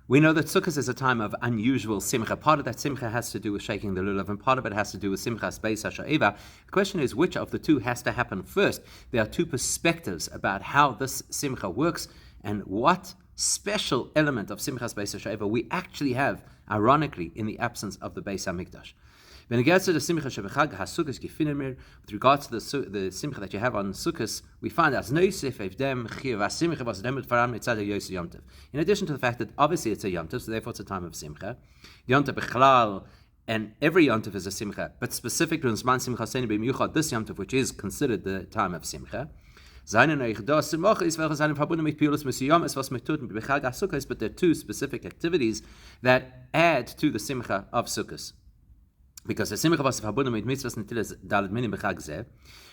We know that Sukkos is a time of unusual simcha. Part of that simcha has to do with shaking the lulav, and part of it has to do with simchas beis hasha'eva. The question is, which of the two has to happen first? There are two perspectives about how this simcha works and what special element of simchas beis hasha'eva we actually have, ironically, in the absence of the Beis Hamikdash. With regards to the simcha that you have on Sukkos, we find as in addition to the fact that obviously it's a Yom Tov, so therefore it's a time of simcha. Yom Tov b'chalal, and every Yom Tov is a simcha, but specific to this Yom Tov, which is considered the time of simcha. But there are two specific activities that add to the simcha of Sukkos. Because the simcha was verbunden mit mitzvahs netilas dalet minim b'chag zeh.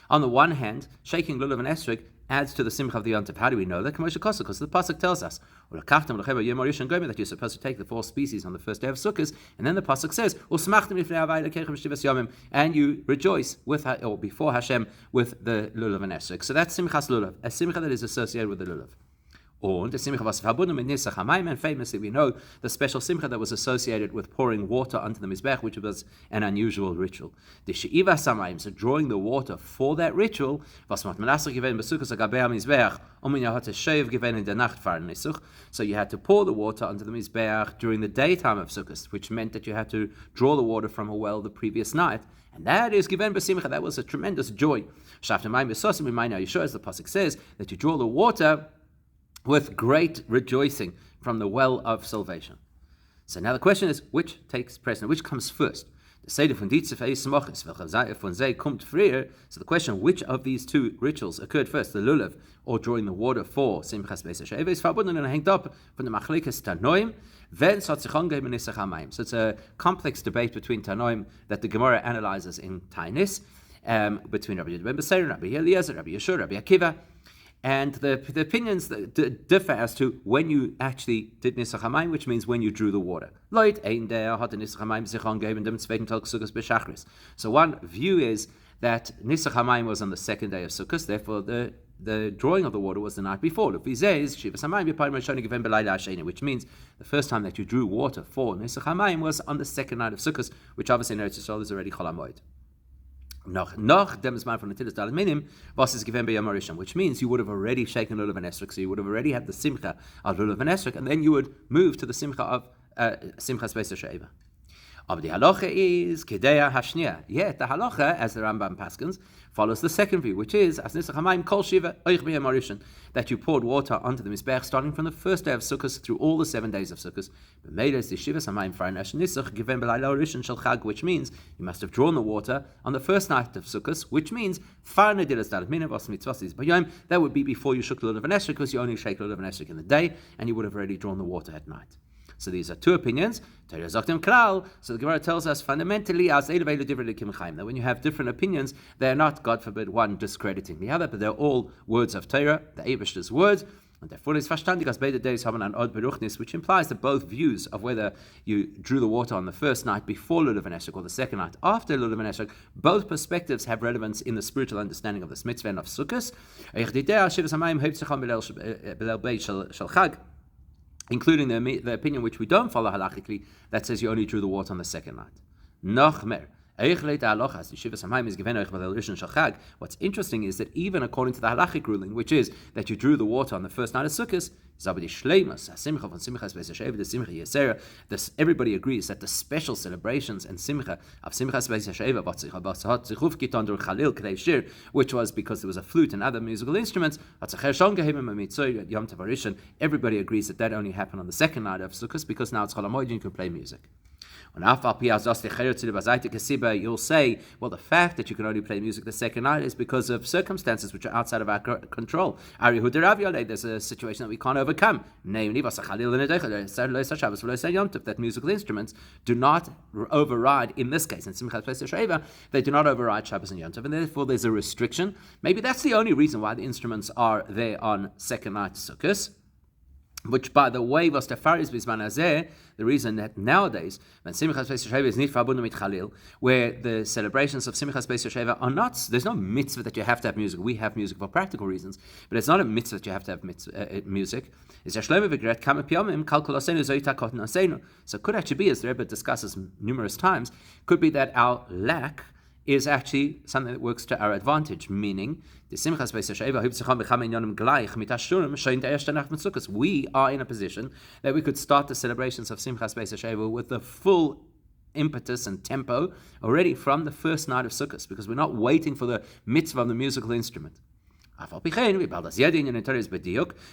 On the one hand, shaking lulav and esrog adds to the simcha of the Yom Tov. How do we know that? Because the pasuk tells us that you're supposed to take the 4 species on the first day of Sukkot, and then the pasuk says, and you rejoice with or before Hashem with the lulav and esrog. So that's simchas lulav, a simcha that is associated with the lulav. And famously we know the special simcha that was associated with pouring water onto the mizbech, which was an unusual ritual. The she'iva samayim, so drawing the water for that ritual, so you had to pour the water onto the mizbech during the daytime of Sukkot, which meant that you had to draw the water from a well the previous night. And that is given b'simcha. That was a tremendous joy. As the pasuk says, that you draw the water with great rejoicing from the well of salvation. So now the question is, which takes precedence? Which comes first? So the question, which of these two rituals occurred first, the lulav or drawing the water for simchas beis hasheva, is verbunden and hanged up from the machlekes tanoim. So it's a complex debate between tanoim that the Gemara analyzes in Tainis, between Rabbi Yudben Beseir, Rabbi Eliezer, Rabbi Yeshua, Rabbi Akiva. And the opinions differ as to when you actually did Nisach HaMayim, which means when you drew the water. So one view is that Nisach HaMayim was on the second day of Sukkot, therefore the drawing of the water was the night before. Which means the first time that you drew water for Nisach HaMayim was on the second night of Sukkot, which obviously in Eretz Yisrael is already Chol HaMoed. Noch dem Zman from Netilas Dalet Minim was is given by Yom Rishon, which means you would have already shaken lulav and esrog, so you would have already had the simcha of lulav and esrog, and then you would move to the simcha of simchas beis hasheva. But the halacha is kedeya hashnia. Yet the halacha, as the Rambam paskins, follows the second view, which is as nisach hamayim kol shiva oich b'yom harishon, that you poured water onto the mizbech starting from the first day of Sukkot through all the 7 days of Sukkot. Which means you must have drawn the water on the first night of Sukkot, which means that would be before you shook lulav and esrog, because you only shake lulav and esrog in the day, and you would have already drawn the water at night. So these are two opinions. So the Gemara tells us fundamentally that when you have different opinions, they are not, God forbid, one discrediting the other, but they're all words of Torah, the Eibishter's words, and therefore it's verstandig as beide days haben an od beruchnis, which implies that both views of whether you drew the water on the first night before lulav and esrog or the second night after lulav and esrog, both perspectives have relevance in the spiritual understanding of this mitzvah and of Sukkos. Including the opinion which we don't follow halachically, that says you only drew the water on the second night. What's interesting is that even according to the halachic ruling, which is that you drew the water on the first night of Sukkot, everybody agrees that the special celebrations and simcha of simchas beis hasheva, which was because there was a flute and other musical instruments, everybody agrees that only happened on the second night of Sukkot, because now it's Chol HaMoed and you can play music. You'll say, well, the fact that you can only play music the second night is because of circumstances which are outside of our control. There's a situation that we can't overcome. Namely, that musical instruments do not override, in this case, in Simchat Beis Hasheva, they do not override Shabbos and Yom Tov, and therefore there's a restriction. Maybe that's the only reason why the instruments are there on second night Sukkot. Which, by the way, was the Faris Bisman Azeh, the reason that nowadays, when Simchas Beis Yesheva is nicht verbunden mit Chalil, where the celebrations of Simchas Beis Yesheva are not, there's no mitzvah that you have to have music. We have music for practical reasons, but it's not a mitzvah that you have to have music. It's a shlomo v'gret kama piyamim kalkul asenu zoyita koten asenu. So it could actually be, as the Rebbe discusses numerous times, could be that our lack is actually something that works to our advantage, meaning the Simchas Beis Yesheva we are in a position that we could start the celebrations of Simchas Beis Yesheva with the full impetus and tempo already from the first night of Sukkos, because we're not waiting for the mitzvah of the musical instrument.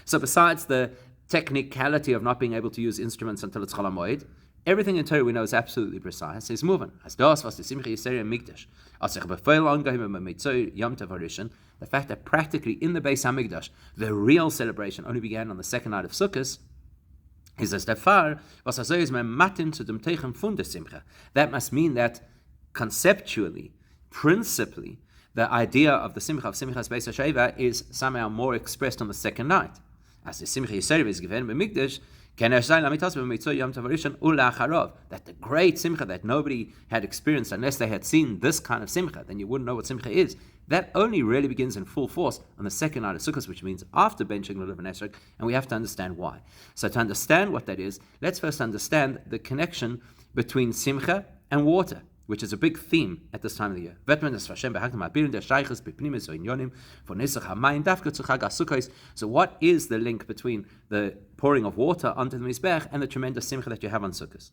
So besides the technicality of not being able to use instruments until it's Chol HaMoed, everything in Torah we know is absolutely precise. It's moving. As das was the Simcha Yisrael Mikdash. As ich befehl angehim mit Mitzvah Yom Tov Harishon, the fact that practically in the Beis Hamikdash the real celebration only began on the second night of Sukkos is as defar was also is matin to dem Teichen fun der Simcha. That must mean that conceptually, principally, the idea of the Simcha of Simchas Beis Yesheva is somehow more expressed on the second night. As the Simcha Yisrael is given by Mikdash, that the great simcha that nobody had experienced unless they had seen this kind of simcha, then you wouldn't know what simcha is. That only really begins in full force on the second night of Sukkot, which means after benching Lulav and Esrog, and we have to understand why. So to understand what that is, let's first understand the connection between simcha and water, which is a big theme at this time of the year. So what is the link between the pouring of water onto the Mizbech and the tremendous simcha that you have on Sukkot?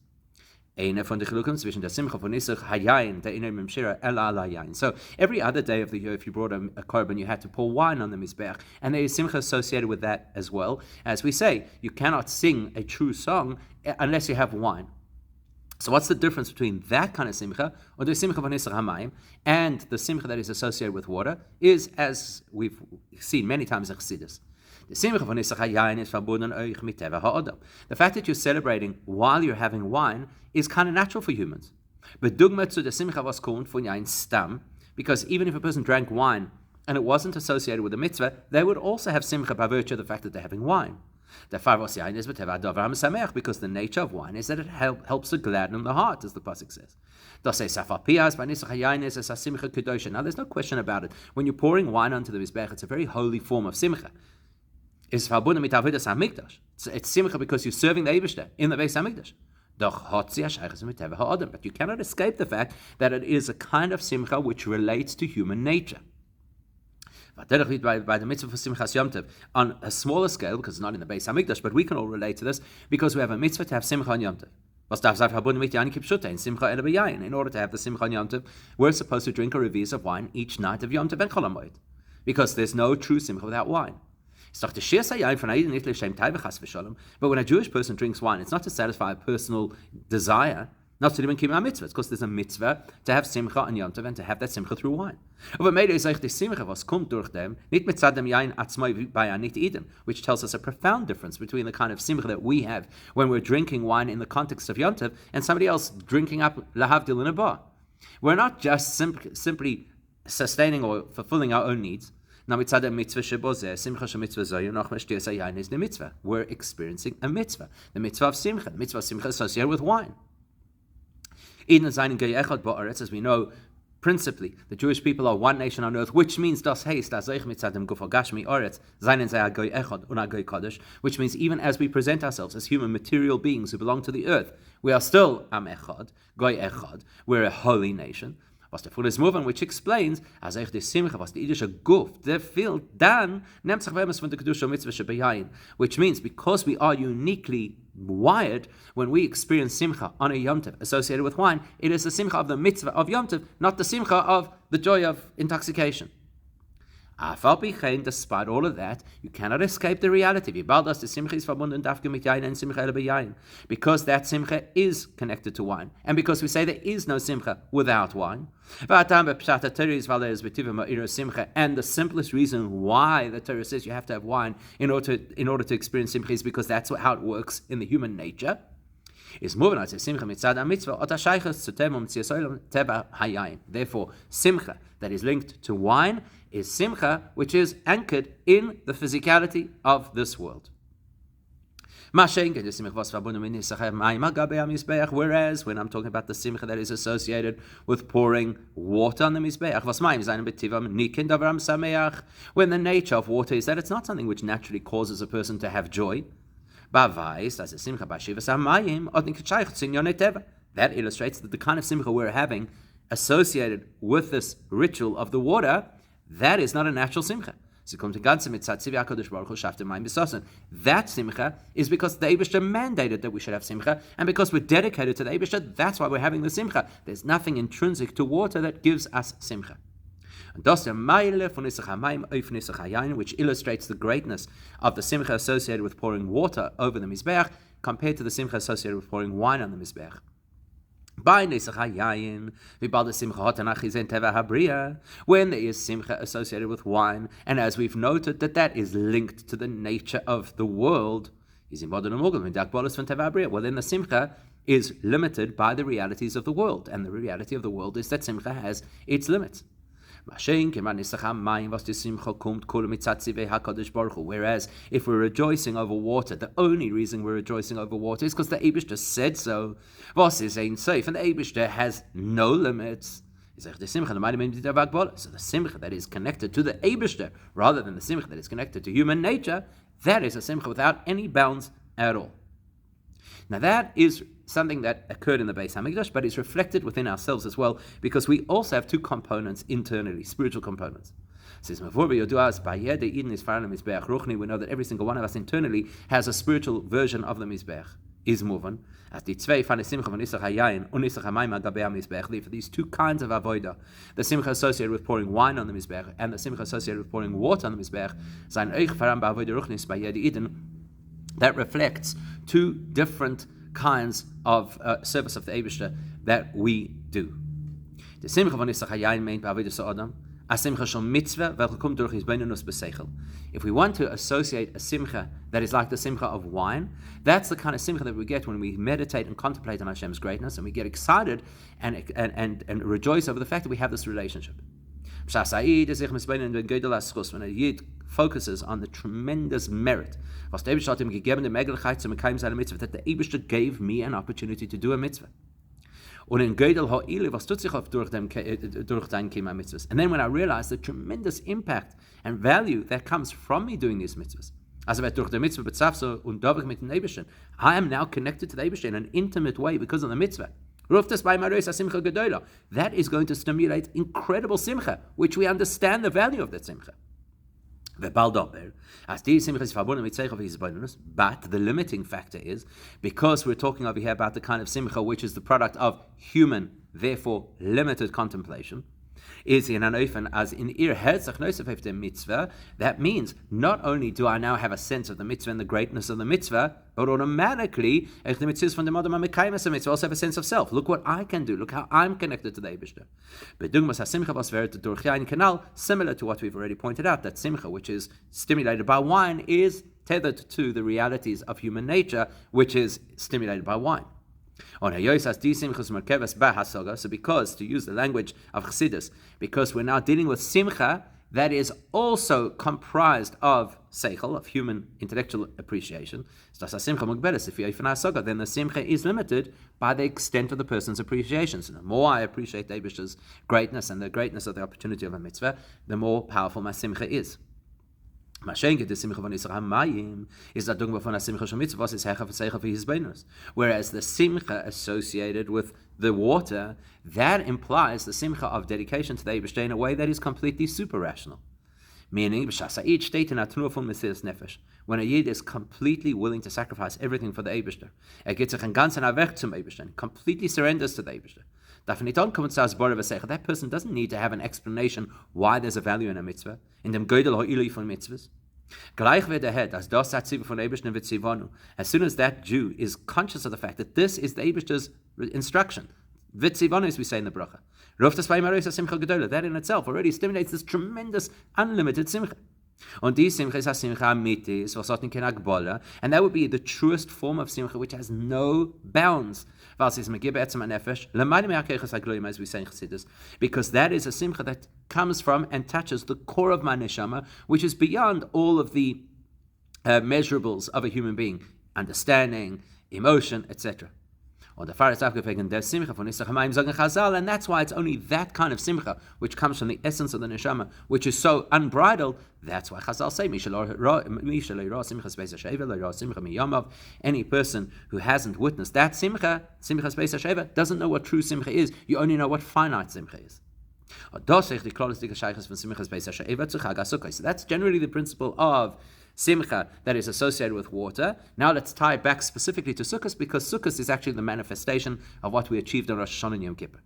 So every other day of the year, if you brought a korban, you had to pour wine on the Mizbech, and there is simcha associated with that as well. As we say, you cannot sing a true song unless you have wine. So what's the difference between that kind of simcha, or the simcha v'nisach hamayim, and the simcha that is associated with water, is, as we've seen many times in Chassidus. The simcha v'nisach hayayin is verbunden euch mit teva ha'odam. The fact that you're celebrating while you're having wine is kind of natural for humans. But dugma zu der simcha was kommt von yain stam, because even if a person drank wine and it wasn't associated with the mitzvah, they would also have simcha by virtue of the fact that they're having wine. Because the nature of wine is that it helps to gladden the heart, as the pasuk says. Now, there's no question about it. When you're pouring wine onto the mizbech, it's a very holy form of simcha. It's simcha because you're serving the Eibishter in the Beis Hamikdash. But you cannot escape the fact that it is a kind of simcha which relates to human nature. By the mitzvah for Simchas Yom Tov, on a smaller scale, because it's not in the Beis Hamikdash, but we can all relate to this, because we have a mitzvah to have Simcha on Yom Tov. In order to have the Simcha on Yom Tov, we're supposed to drink a revius of wine each night of Yom Tov and Chol HaMoed, because there's no true Simcha without wine. But when a Jewish person drinks wine, it's not to satisfy a personal desire, not to even keep our mitzvahs, because there's a mitzvah to have simcha on Yom Tov and to have that simcha through wine. Which tells us a profound difference between the kind of simcha that we have when we're drinking wine in the context of Yom Tov and somebody else drinking up lahavdil in a bar. We're not just simply sustaining or fulfilling our own needs. We're experiencing a mitzvah, the mitzvah of simcha, the mitzvah of simcha associated with wine. As we know, principally, the Jewish people are one nation on earth, which means which means even as we present ourselves as human material beings who belong to the earth, we are still Am Echad, Goy Echad, we're a holy nation. Was der Full is moving, which explains, as the Simcha, was the idische Guf, der fil, dann nimmt sich Wemes von der Kedusha Mitzvah Shebeyayin, which means because we are uniquely wired, when we experience Simcha on a Yom Tov associated with wine, it is the Simcha of the Mitzvah of Yom Tov, not the Simcha of the joy of intoxication. Despite all of that, you cannot escape the reality. Because that simcha is connected to wine. And because we say there is no simcha without wine. And the simplest reason why the Torah says you have to have wine in order to experience simcha is because that's how it works in the human nature. Is moving on to simcha mitzad mitzvah therefore simcha that is linked to wine is simcha which is anchored in the physicality of this world. Whereas when I'm talking about the simcha that is associated with pouring water on the mizbeach, when the nature of water is that it's not something which naturally causes a person to have joy. That illustrates that the kind of simcha we're having associated with this ritual of the water, that is not a natural simcha. That simcha is because the Eibishter mandated that we should have simcha, and because we're dedicated to the Eibishter, that's why we're having the simcha. There's nothing intrinsic to water that gives us simcha. Which illustrates the greatness of the simcha associated with pouring water over the mizbeach compared to the simcha associated with pouring wine on the mizbeach. When there is simcha associated with wine, and as we've noted that is linked to the nature of the world, well then the simcha is limited by the realities of the world, and the reality of the world is that simcha has its limits. Whereas if we're rejoicing over water, the only reason we're rejoicing over water is because the Eibishter said so. Was is ain't safe, and the Eibishter has no limits. So the simcha that is connected to the Eibishter, rather than the simcha that is connected to human nature, that is a simcha without any bounds at all. Now that is something that occurred in the Beis Hamikdash, but is reflected within ourselves as well, because we also have two components internally, spiritual components. We know that every single one of us internally has a spiritual version of the Mizbeach. For these two kinds of avodah, the simcha associated with pouring wine on the Mizbeach and the simcha associated with pouring water on the Mizbeach, that reflects two different kinds of service of the Eibishter that we do. The simcha von Nisach Hayayin meint ba'avodas ha'adam, a simcha shel mitzvah welche kommt durch hisbeinenus b'seichel. If we want to associate a simcha that is like the simcha of wine, that's the kind of simcha that we get when we meditate and contemplate on Hashem's greatness, and we get excited and rejoice over the fact that we have this relationship. When a Yid focuses on the tremendous merit that the Eibishter gave me an opportunity to do a mitzvah. And then when I realize the tremendous impact and value that comes from me doing these mitzvahs, I am now connected to the Eibishter in an intimate way because of the mitzvah. That is going to stimulate incredible simcha, which we understand the value of that simcha. But the limiting factor is, because we're talking over here about the kind of simcha which is the product of human, therefore limited contemplation, is in an ofen as in ir herzach nosef the mitzvah. That means not only do I now have a sense of the mitzvah and the greatness of the mitzvah, but automatically the mitzvahs from the modern mekaymes mitzvah also have a sense of self. Look what I can do. Look how I'm connected to the Eibishter. Bedugmas hasimcha was verit durch yain kanal, similar to what we've already pointed out. That simcha, which is stimulated by wine, is tethered to the realities of human nature, which is stimulated by wine. So because, to use the language of Chassidus, because we're now dealing with simcha that is also comprised of seichel, of human intellectual appreciation, then the simcha is limited by the extent of the person's appreciation. So the more I appreciate the Eibishter's greatness and the greatness of the opportunity of a mitzvah, the more powerful my simcha is. Whereas the simcha associated with the water, that implies the simcha of dedication to the Eibishter in a way that is completely super rational. Meaning, when a Yid is completely willing to sacrifice everything for the Eibishter, completely surrenders to the Eibishter. That person doesn't need to have an explanation why there's a value in a mitzvah, in dem Gödel ha'ili von mitzvahs. As soon as that Jew is conscious of the fact that this is the Eibishter's instruction, vitzivanu, as we say in the bracha, that in itself already stimulates this tremendous, unlimited simcha. Und die Simcha is Simcha Amitis, and that would be the truest form of Simcha, which has no bounds. As we say in Chassidus, because that is a Simcha that comes from and touches the core of my neshama, which is beyond all of the measurables of a human being. understanding, emotion, etc. Or the Faris Afgefegen der Simcha von Nisach Hamayim Sagen Chazal, and that's why it's only that kind of Simcha which comes from the essence of the Neshama, which is so unbridled. That's why Chazal say, any person who hasn't witnessed that Simcha, Simcha Beis HaSheva, doesn't know what true Simcha is. You only know what finite Simcha is. So that's generally the principle of Simcha that is associated with water. Now let's tie it back specifically to Sukkos, because Sukkos is actually the manifestation of what we achieved on Rosh Hashanah and Yom Kippur.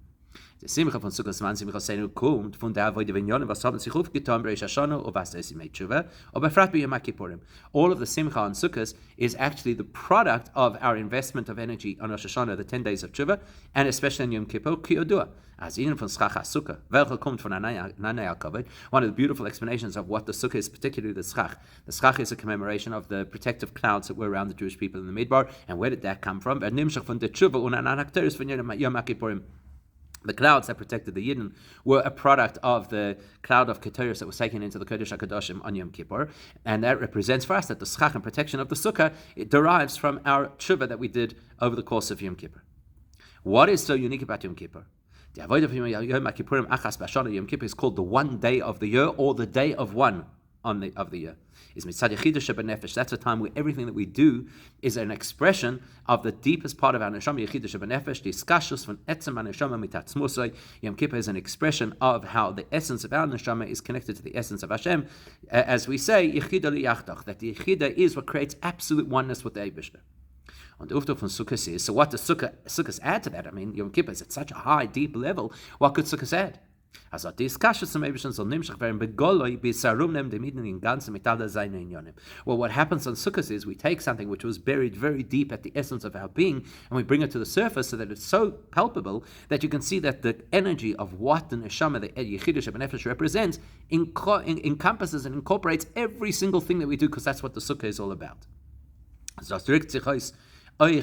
Die Simcha von Sukkos, man Simcha seinu kommt von der Avoide Vinyonim, was haben sich aufgetan bei Rosh Hashanah und was ist mit Tshuva, aber befrat bei Yom Kippurim. All of the Simcha on Sukkos is actually the product of our investment of energy on Rosh Hashanah, the 10 days of Tshuva, and especially on Yom Kippur, Ki Odua. As even from Schach HaSukkah, welcher kommt von Anaya Kavod. One of the beautiful explanations of what the Sukkah is, particularly the Schach. The Schach is a commemoration of the protective clouds that were around the Jewish people in the Midbar. And where did that come from? The clouds that protected the Yidden were a product of the cloud of Keteris that was taken into the Kodesh HaKadoshim on Yom Kippur. And that represents for us that the Schach and protection of the Sukkah, it derives from our tshuva that we did over the course of Yom Kippur. What is so unique about Yom Kippur? The Avodah of Yom Kippurim Achas B'Shana Yom Kippur is called the one day of the year, or the day of one of the year. Is Mitzad Yechidah Shebenefesh. That's a time where everything that we do is an expression of the deepest part of our neshama, Yechidah Shebenefesh. The iskashus von etzem neshama mitatzmusay. Yom Kippur is an expression of how the essence of our neshama is connected to the essence of Hashem. As we say, Yechidah liyachtach, that the Yechidah is what creates absolute oneness with the Eibishter. And the Ufta from Sukkos is, so what does Sukkos add to that? I mean, Yom Kippur is at such a high, deep level. What could Sukkos add? Well, what happens on Sukkos is we take something which was buried very deep at the essence of our being, and we bring it to the surface so that it's so palpable that you can see that the energy of what the neshama, the Yechidah Shebenefesh represents, encompasses and incorporates every single thing that we do, because that's what the Sukkah is all about. You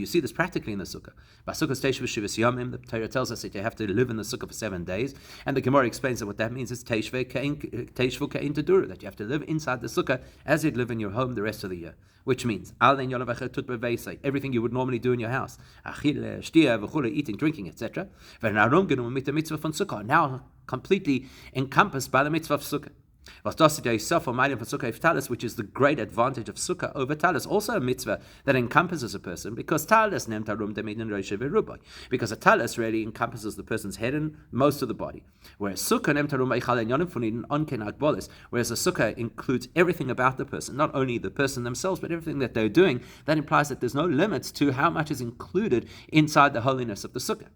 see this practically in the Sukkah. The Torah tells us that you have to live in the Sukkah for 7 days, and the Gemara explains that what that means is teishvu ka'in tadura, that you have to live inside the Sukkah as you'd live in your home the rest of the year. Which means everything you would normally do in your house, eating, drinking, etc. Now completely encompassed by the mitzvah of Sukkah. Which is the great advantage of Sukkah over Talis, also a mitzvah that encompasses a person, because Talis because a Talis really encompasses the person's head and most of the body, whereas Sukkah whereas a Sukkah includes everything about the person, not only the person themselves, but everything that they're doing. That implies that there's no limits to how much is included inside the holiness of the Sukkah.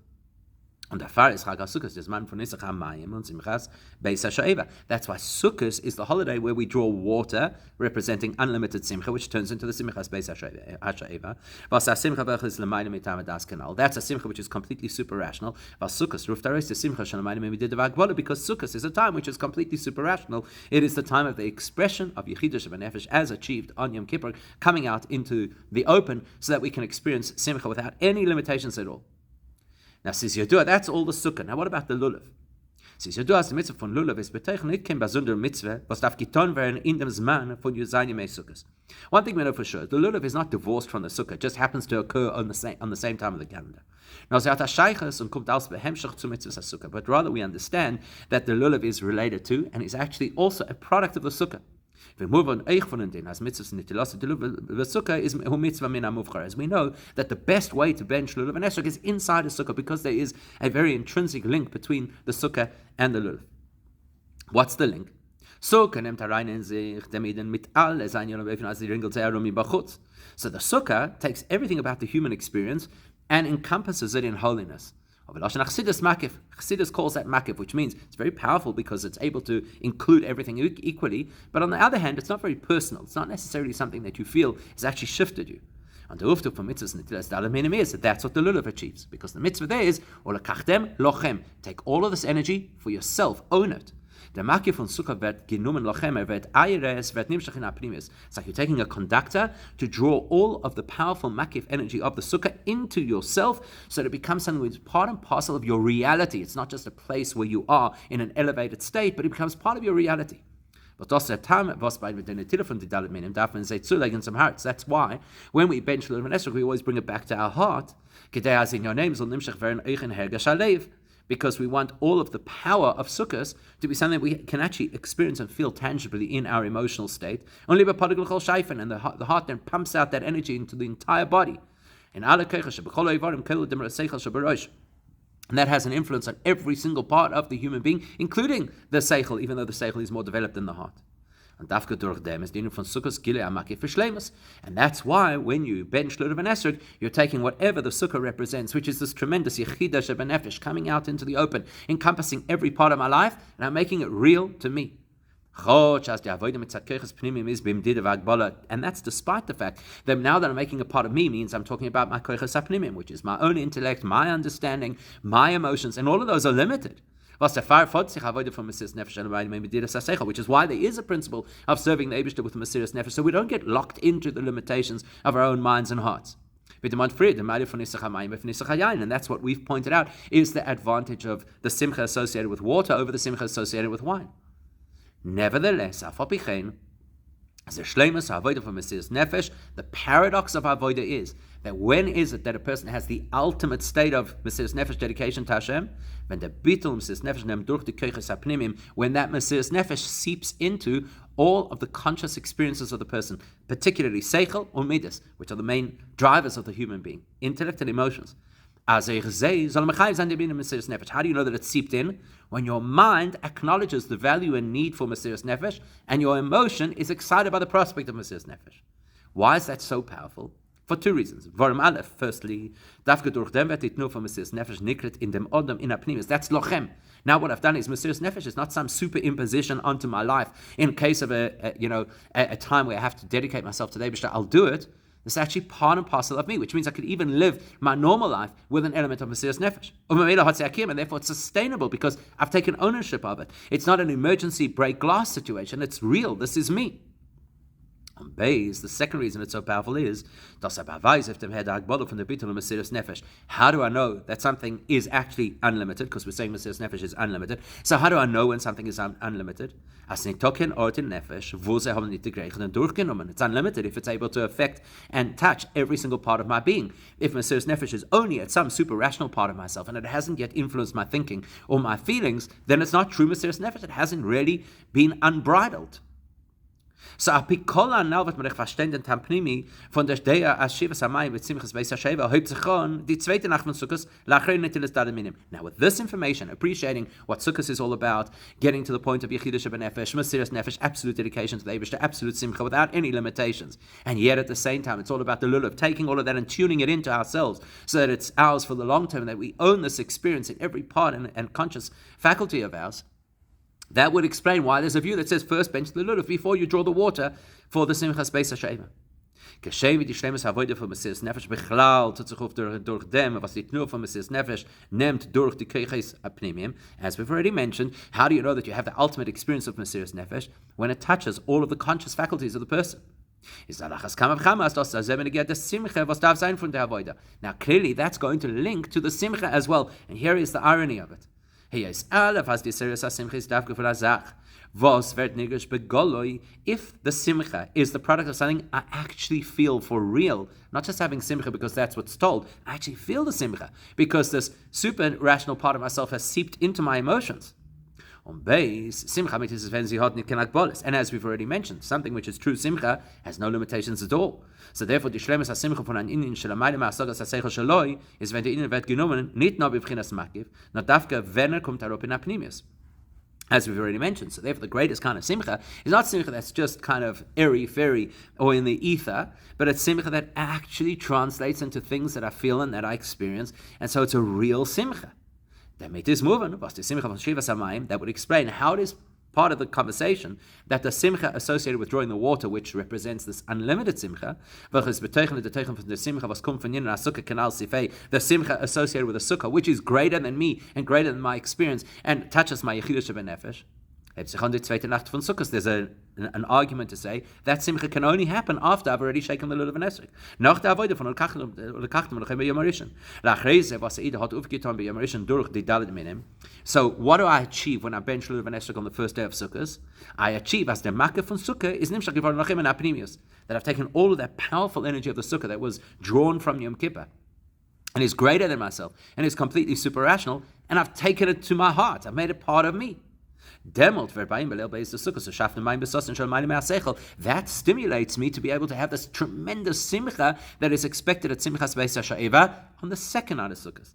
Und der Fall ist Sukkos, das man von Nisach Hamayim und Simchas Beis HaSheva. That's why Sukkos is the holiday where we draw water, representing unlimited Simcha, which turns into the Simchas Beis HaSheva. Was a Simcha is l'mayim mitam das kanal. That's a Simcha which is completely super rational. Was Sukkos ruf daris the Simcha shalamayim midid v'agvola, because Sukkos is a time which is completely super rational. It is the time of the expression of Yechidah Shebenefesh as achieved on Yom Kippur, coming out into the open, so that we can experience Simcha without any limitations at all. Now, since Yodua, that's all the Sukkah. Now, what about the Lulav? Since Yodua, as the mitzvah von Lulav is beteichen, nicht kein besonderer Mitzvah, was darf getan werden in dem Zman von Yuzayim Sukkos. One thing we know for sure, the Lulav is not divorced from the Sukkah, it just happens to occur on the same time of the calendar. Now, but rather we understand that the Lulav is related to, and is actually also a product of the Sukkah. As we know that the best way to bench lulav and esrog is inside the sukkah, because there is a very intrinsic link between the sukkah and the lulav. What's the link? So the sukkah takes everything about the human experience and encompasses it in holiness. Chassidus calls that makif, which means it's very powerful because it's able to include everything equally, but on the other hand, it's not very personal. It's not necessarily something that you feel has actually shifted you. And the uftuk for mitzvahs netilas dalamenim is that that's what the lulav achieves, because the mitzvah there is, olakachtem lochem, take all of this energy for yourself, own it. The makif von Sukkah wird genommen lochem, wird ayres, wird nimshach in apnimis. It's like you're taking a conductor to draw all of the powerful makif energy of the Sukkah into yourself, so that it becomes something which is part and parcel of your reality. It's not just a place where you are in an elevated state, but it becomes part of your reality. But das time was by the Tila from the Dalit Minim, darf man say zulegen some hearts. That's why when we bench Shishler and Esrog, we always bring it back to our heart. Kedei in your names will nimshach veren eichen hergash alev. Because we want all of the power of Sukkos to be something we can actually experience and feel tangibly in our emotional state. Only by particle chol shaifen, and the heart then pumps out that energy into the entire body. And that has an influence on every single part of the human being, including the seichel, even though the seichel is more developed than the heart. And that's why when you bench Shishler and Esrog, you're taking whatever the sukkah represents, which is this tremendous yechida shebenefesh coming out into the open, encompassing every part of my life, and I'm making it real to me. And that's despite the fact that now that I'm making a part of me means I'm talking about my koiches hapnimim, which is my own intellect, my understanding, my emotions, and all of those are limited. Which is why there is a principle of serving the Eibishter with a Mesiras Nefesh, so we don't get locked into the limitations of our own minds and hearts. And that's what we've pointed out is the advantage of the simcha associated with water over the simcha associated with wine. Nevertheless, the paradox of avodah is that when is it that a person has the ultimate state of Mesiras Nefesh dedication to Hashem? When the bitul Mesiras Nefesh nem durch die koiches hapnimim, when that Mesiras Nefesh seeps into all of the conscious experiences of the person, particularly seichel or midas, which are the main drivers of the human being, intellect and emotions. How do you know that it's seeped in? When your mind acknowledges the value and need for Mesiras Nefesh, and your emotion is excited by the prospect of Mesiras Nefesh. Why is that so powerful? For two reasons. Firstly, that's lochem. Now what I've done is Mesiras Nefesh is not some superimposition onto my life. In case of a time where I have to dedicate myself to the Eibishter, I'll do it. It's actually part and parcel of me, which means I could even live my normal life with an element of Mesiras Nefesh. And therefore it's sustainable because I've taken ownership of it. It's not an emergency break glass situation. It's real. This is me. On base, the second reason it's so powerful is how do I know that something is actually unlimited? Because we're saying Mesiras Nefesh is unlimited. So how do I know when something is unlimited? It's unlimited if it's able to affect and touch every single part of my being. If Mesiras Nefesh is only at some super rational part of myself and it hasn't yet influenced my thinking or my feelings, then it's not true Mesiras Nefesh. It hasn't really been unbridled. So apikola now wird man verstanden tampnimi von der Dea as Shiva Samai mit Simchas Beis Sheva Hauptzichon die zweite Nacht von Sukkos lachrein netilas daleminim. Now with this information, appreciating what Sukkos is all about, getting to the point of Yechidah Shebenefesh, Mesiras Nefesh, absolute dedication to the Eibishter, absolute simcha without any limitations, and yet at the same time it's all about the lulav, taking all of that and tuning it into ourselves so that it's ours for the long term, that we own this experience in every part and conscious faculty of ours. That would explain why there's a view that says first bench the lulav before you draw the water for the Simchas Beis HaSheva. Geshem wie die Shlemus Havodah von Mesiras Nefesh bechlal tut sich auf durch dem, was die Knur von Mesiras Nefesh nimmt durch die Koiches Hapnimim. As we've already mentioned, how do you know that you have the ultimate experience of Mesiras Nefesh? When it touches all of the conscious faculties of the person. Now clearly that's going to link to the Simcha as well, and here is the irony of it. If the simcha is the product of something I actually feel for real, not just having simcha because that's what's told, I actually feel the simcha because this super rational part of myself has seeped into my emotions. On base, simcha and as we've already mentioned, something which is true simcha has no limitations at all. So therefore, die Shlemus HaSimcha von an Inin shel Amayim HaSogas HaSeichel Shaloi is wenn der Inin wird genommen, nicht nur b'bchinas Makiv, not dafka wenn kommt arop in Apnimius. As we've already mentioned, so therefore the greatest kind of simcha is not simcha that's just kind of airy-fairy or in the ether, but it's simcha that actually translates into things that I feel and that I experience, and so it's a real simcha. That would explain how it is part of the conversation that the simcha associated with drawing the water, which represents this unlimited simcha, the simcha associated with the sukkah, which is greater than me and greater than my experience and touches my yechidah shebenefesh. On the zweite Nacht von Sukkos, there's an argument to say that simcha can only happen after I've already shaken the lulav and esrog. Nach der Avoide von Lekachtem bei Yom HaRishon. Lachreise, was Ida hat aufgetan bei Yom HaRishon durch die Dalet Minim. So what do I achieve when I bench lulav and esrog on the first day of Sukkos? I achieve, as der Makkah von Sukkah is nimshach geworden nachim and apnimius, that I've taken all of that powerful energy of the Sukkah that was drawn from Yom Kippur and is greater than myself and is completely super rational, and I've taken it to my heart. I've made it part of me. That stimulates me to be able to have this tremendous simcha that is expected at Simchas Beis HaSha'eva on the second night of Sukkot.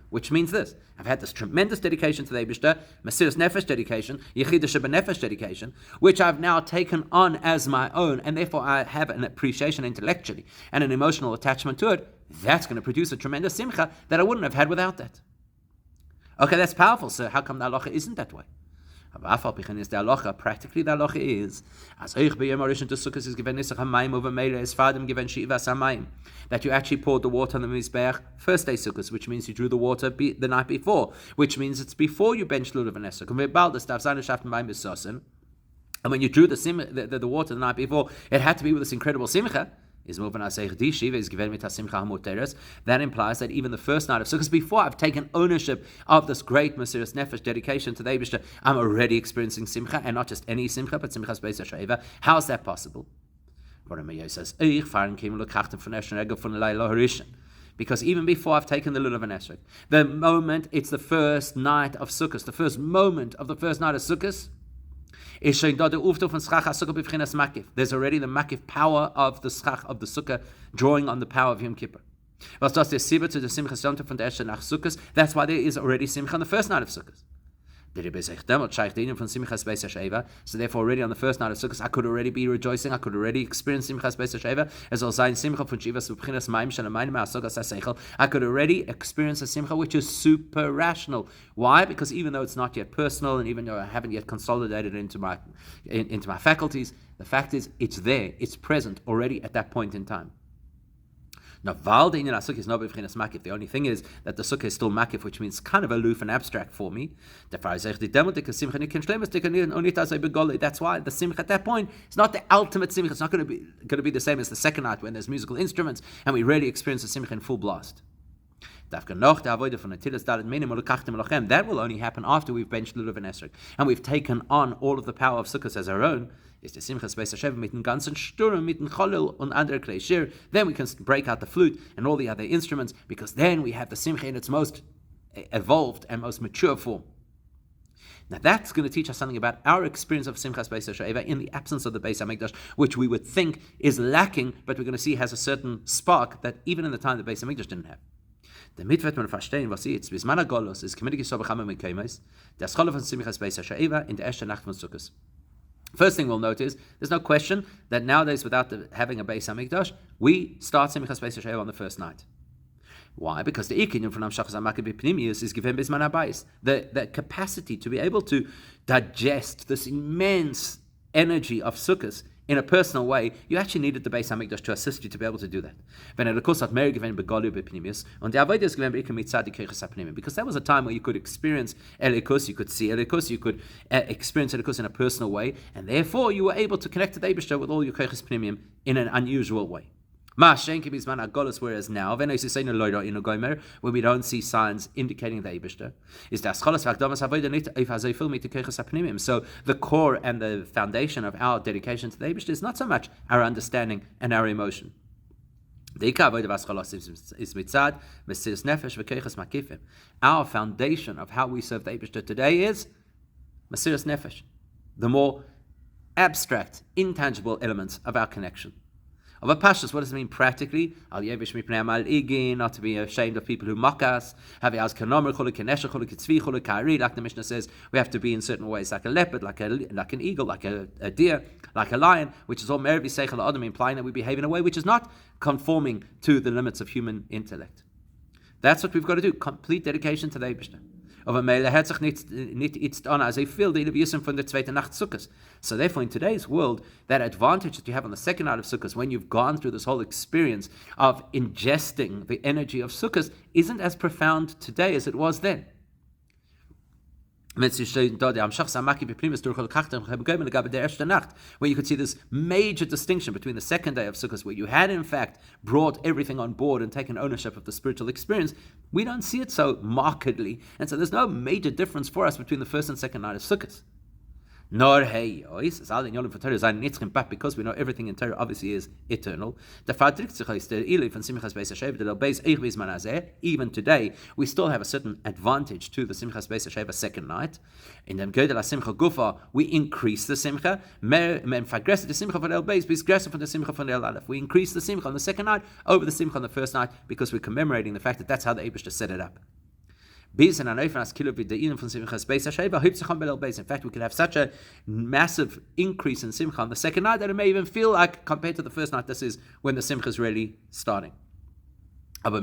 Which means this: I've had this tremendous dedication to the Eibishter, Mesiras Nefesh dedication, Yechidah Shebenefesh dedication, which I've now taken on as my own, and therefore I have an appreciation intellectually and an emotional attachment to it. That's going to produce a tremendous simcha that I wouldn't have had without that. Okay, that's powerful. So how come the halacha isn't that way? Practically the halacha is as that you actually poured the water on the mizbeach first day Sukkos, which means you drew the water the night before, which means it's before you bench lulav and esrog. And when you drew the water the night before, it had to be with this incredible simcha. That implies that even the first night of Sukkot, before I've taken ownership of this great Mesiras Nefesh dedication to the Eibishter, I'm already experiencing simcha, and not just any simcha, but Simchas Beis HaSha'eva. How is that possible? Rabbi says, because even before I've taken the lulav and esrog, the moment it's the first night of Sukkot, the first moment of the first night of Sukkot, there's already the makif power of the schach of the sukkah drawing on the power of Yom Kippur. That's why there is already simcha on the first night of Sukkot. So therefore already on the first night of Sukkot, I could already be rejoicing, I could already experience Simchas Beis HaSheva, as well as simcha von Shivas V'Pchinas Maim Shel Amayim Ha'Sogas HaSeichel. I could already experience a simcha which is super rational. Why? Because even though it's not yet personal, and even though I haven't yet consolidated it into my faculties, the fact is it's there, it's present already at that point in time. Now, the only thing is that the sukkah is still makif, which means kind of aloof and abstract for me. That's why the simcha at that point is not the ultimate simcha. It's not going to be the same as the second night when there's musical instruments and we really experience the simcha in full blast. That will only happen after we've benched lulav and esrog and we've taken on all of the power of Sukkos as our own. Is the Simchas Beis HaSheva mit dem ganzen Sturm, mit dem Cholil und andere Klei Shir. Then we can break out the flute and all the other instruments, because then we have the Simcha in its most evolved and most mature form. Now that's going to teach us something about our experience of Simchas Beis HaSheva in the absence of the Beis HaMikdash, which we would think is lacking, but we're going to see has a certain spark that even in the time the Beis HaMikdash didn't have. The mitzvah man verstehen, was jetzt bis man Golos ist kemedig so bekommen mit Kemes, das Cholil von Simchas Beis HaSheva in der ersten Nacht von Sukkos. First thing we'll note is there's no question that nowadays, without having a Beis HaMikdash, we start Simchas Beis HaSheva on the first night. Why? Because the ikinyan from Amshachas HaMakkah B'Pnimius is given Bisman HaBais. The capacity to be able to digest this immense energy of Sukkos in a personal way, you actually needed the Beis HaMikdash to assist you to be able to do that. Because that was a time where you could experience Elikus, you could see Elikus, you could experience Elikus in a personal way, and therefore you were able to connect to the Eibishter with all your Koiches Pnimim in an unusual way. Whereas now, when we don't see signs indicating the Eibishter, so the core and the foundation of our dedication to the Eibishter is not so much our understanding and our emotion. Our foundation of how we serve the Eibishter today is Mesiras Nefesh, the more abstract, intangible elements of our connection. Of a pashtus, what does it mean practically? Not to be ashamed of people who mock us. Like the Mishnah says, we have to be in certain ways like a leopard, like an eagle, like a deer, like a lion, which is all mervi seichel adam, implying that we behave in a way which is not conforming to the limits of human intellect. That's what we've got to do. Complete dedication to the Eibishter. Aber Mele hat sich nicht jetzt an, als viel die Wissen von der zweiten Nacht Sukkos. So therefore, in today's world, that advantage that you have on the second night of Sukkos, when you've gone through this whole experience of ingesting the energy of Sukkos, isn't as profound today as it was then. Where you could see this major distinction between the second day of Sukkot, where you had in fact brought everything on board and taken ownership of the spiritual experience. We don't see it so markedly, and so there's no major difference for us between the first and second night of Sukkot. Nor hey, because we know everything in Torah obviously is eternal. Even today, we still have a certain advantage to the Simchas Beis HaSheva second night. In the Gedel HaSimcha Gufa, we increase the Simcha. We increase the Simcha on the second night over the Simcha on the first night because we're commemorating the fact that that's how the Eibishter set it up. In fact, we could have such a massive increase in Simcha on the second night that it may even feel like, compared to the first night, this is when the Simcha is really starting. But for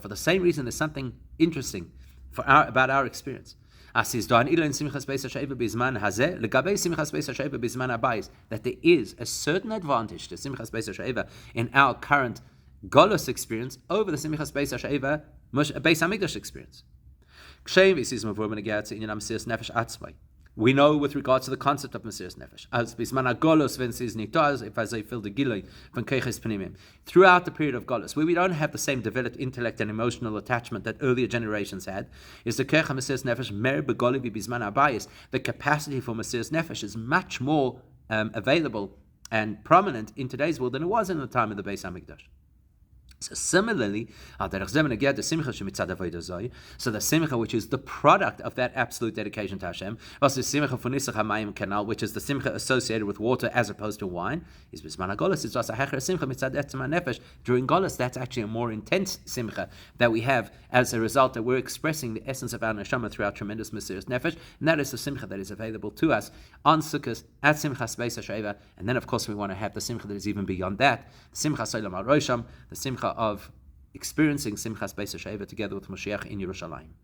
the same reason, there's something interesting about our experience. That there is a certain advantage to Simchas Beis HaSheva in our current Golos experience over the Simchas Beis HaSheva Beis HaMikdash experience. We know with regards to the concept of Mesiras Nefesh, as bisman Golos when says Niktas, if I say feel the Giloi from Keiches Pnimim, throughout the period of Golos, where we don't have the same developed intellect and emotional attachment that earlier generations had, is the Keicha Mesiras Nefesh mer begoli bisman Abayis. The capacity for Mesiras Nefesh is much more available and prominent in today's world than it was in the time of the Beis HaMikdash. So similarly, so the simcha, which is the product of that absolute dedication to Hashem, which is the simcha associated with water as opposed to wine, is bisman Golos. It's also hecher simcha mitzad etzem nefesh. During Golos, that's actually a more intense simcha that we have as a result that we're expressing the essence of our neshama through our tremendous Mesiras Nefesh, and that is the simcha that is available to us on Sukkot at Simchas Beis HaSheva. And then, of course, we want to have the simcha that is even beyond that, the simcha Solam al Rosham, the simcha of experiencing Simchas Beis HaSheva together with Moshiach in Yerushalayim.